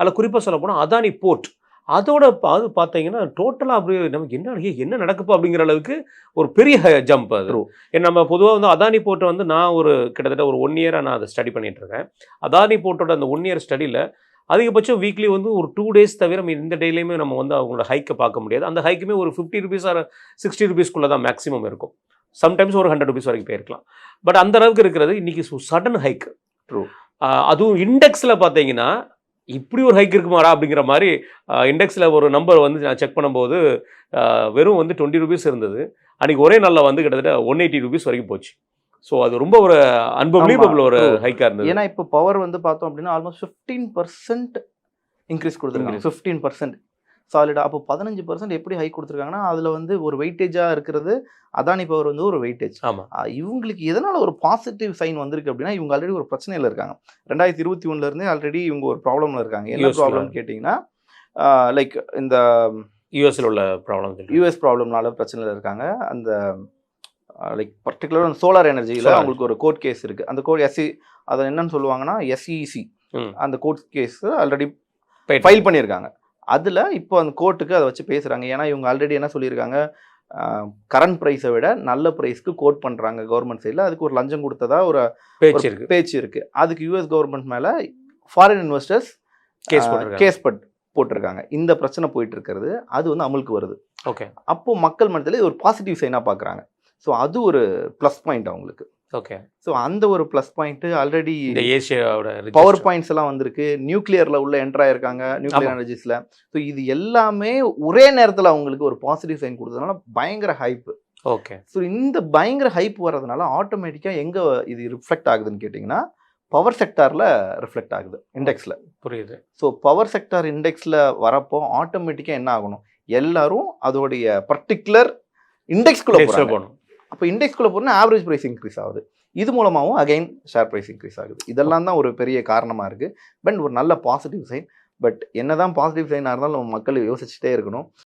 அதில் குறிப்பாக சொல்ல போனால் அதானி போர்ட் அதோட அது பார்த்தீங்கன்னா டோட்டலாக அப்படியே நமக்கு என்ன நடக்குப்பா அப்படிங்கிற அளவுக்கு ஒரு பெரிய ஜம்ப் அது. நம்ம பொதுவாக வந்து அதானி போர்ட்டை வந்து நான் கிட்டத்தட்ட ஒரு 1 இயராக நான் அதை ஸ்டடி பண்ணிட்டு இருக்கேன். அதானி போர்ட்டோட அந்த 1 இயர் ஸ்டடியில் அதிகபட்சம் வீக்லி வந்து ஒரு 2 டேஸ் தவிர இந்த டேலையுமே நம்ம வந்து அவங்களோட ஹைக்கை பார்க்க முடியாது. அந்த ஹைக்குமே ஒரு 50 ருபீஸ் ஆர் 60 ருபீஸ்க்குள்ளே தான் மேக்ஸிமம் இருக்கும். சம்டைம்ஸ் ஒரு 100 ருபீஸ் வரைக்கும் போயிருக்கலாம். பட் அந்த அளவுக்கு இருக்கிறது இன்னைக்கு சடன் ஹைக். அதுவும் இண்டெக்ஸில் பார்த்தீங்கன்னா இப்படி ஒரு ஹைக் இருக்குமாடா அப்படிங்கிற மாதிரி இண்டெக்ஸில் ஒரு நம்பர் வந்து நான் செக் பண்ணும்போது வெறும் வந்து 20 ருபீஸ் இருந்தது. அன்றைக்கி ஒரே நாளில் வந்து கிட்டத்தட்ட 180 ருபீஸ் வரைக்கும் போச்சு. ஸோ அது ரொம்ப ஒரு அன்பிலீவபிள் ஒரு ஹைக்காக இருந்தது. ஏன்னா இப்போ பவர் வந்து பார்த்தோம் அப்படின்னா ஆல்மோஸ்ட் 15% இன்க்ரீஸ் கொடுத்துருக்காங்க. 15% சாலிடாக. அப்போ 15% எப்படி ஹைக் கொடுத்துருக்காங்கன்னா அதில் வந்து ஒரு வெயிட்டேஜாக இருக்கிறது அதானி பவர் வந்து ஒரு வெயிட்டேஜ். ஆமாம். இவங்களுக்கு எதனால் ஒரு பாசிட்டிவ் சைன் வந்திருக்கு அப்படின்னா இவங்க ஆல்ரெடி ஒரு பிரச்சனையில் இருக்காங்க. 2021 ஆல்ரெடி இவங்க ஒரு ப்ராப்ளமில் இருக்காங்க. என்ன ப்ராப்ளம்னு கேட்டிங்கன்னா லைக் இந்த யூஎஸ்ல உள்ள ப்ராப்ளம், யூஎஸ் ப்ராப்ளம்னால பிரச்சனையில் இருக்காங்க. அந்த லைக் பர்டிகுலர் அந்த சோலார் எனர்ஜியில் அவங்களுக்கு ஒரு கோர்ட் கேஸ் இருக்குது. அந்த கோர்ட் அதை என்னன்னு சொல்லுவாங்கன்னா எஸ்இசி. அந்த கோர்ட் கேஸ் ஆல்ரெடி ஃபைல் பண்ணியிருக்காங்க. அதில் இப்போ அந்த கோர்ட்டுக்கு அதை வச்சு பேசுகிறாங்க. ஏன்னா இவங்க ஆல்ரெடி என்ன சொல்லியிருக்காங்க, கரண்ட் ப்ரைஸை விட நல்ல ப்ரைஸ்க்கு கோட் பண்ணுறாங்க கவர்மெண்ட் சைடில். அதுக்கு ஒரு லஞ்சம் கொடுத்ததா ஒரு பேச்சு இருக்குது. அதுக்கு யூஎஸ் கவர்மெண்ட் மேலே ஃபாரின் இன்வெஸ்டர்ஸ் கேஸ் போட்டிருக்காங்க. இந்த பிரச்சனை போயிட்டு இருக்கிறது அது வந்து அமலுக்கு வருது. ஓகே. அப்போது மக்கள் மனதில் ஒரு பாசிட்டிவ் சைனாக பார்க்குறாங்க. ஸோ அது ஒரு ப்ளஸ் பாயிண்ட் அவங்களுக்கு. ஓகே. ஸோ அந்த ஒரு ப்ளஸ் பாயிண்ட்டு ஆல்ரெடி ஏசியாவோட பவர் பாயிண்ட்ஸ் எல்லாம் வந்திருக்கு. நியூக்ளியரில் உள்ள என்ட்ரு ஆயிருக்காங்க, நியூக்ளியர் எனர்ஜிஸில். ஸோ இது எல்லாமே ஒரே நேரத்தில் அவங்களுக்கு ஒரு பாசிட்டிவ் சைன் கொடுத்ததுனால பயங்கர ஹைப்பு. ஓகே. ஸோ இந்த பயங்கர ஹைப் வர்றதுனால ஆட்டோமேட்டிக்காக எங்கே இது ரிஃப்ளெக்ட் ஆகுதுன்னு கேட்டிங்கன்னா பவர் செக்டாரில் ரிஃப்ளெக்ட் ஆகுது இண்டெக்ஸில். புரியுது. ஸோ பவர் செக்டார் இண்டெக்ஸில் வரப்போ ஆட்டோமேட்டிக்காக என்ன ஆகணும், எல்லாரும் அதோடைய பர்டிகுலர் இண்டெக்ஸ்குள்ளே போகணும். அப்போ இண்டெக்ஸ்குள்ளே போனால் ஆவரேஜ் ப்ரைஸ் இன்க்ரீஸ் ஆகுது. இது மூலமாகவும் அகைன் ஷேர் ப்ரைஸ் இன்க்ரீஸ் ஆகுது. இதெல்லாம் தான் ஒரு பெரிய காரணமாக இருக்குது. பட் ஒரு நல்ல பாசிட்டிவ் சைன். பட் என்ன தான் பாசிட்டிவ் சைனாக இருந்தாலும் நம்ம மக்கள் யோசிச்சுட்டே இருக்கணும்.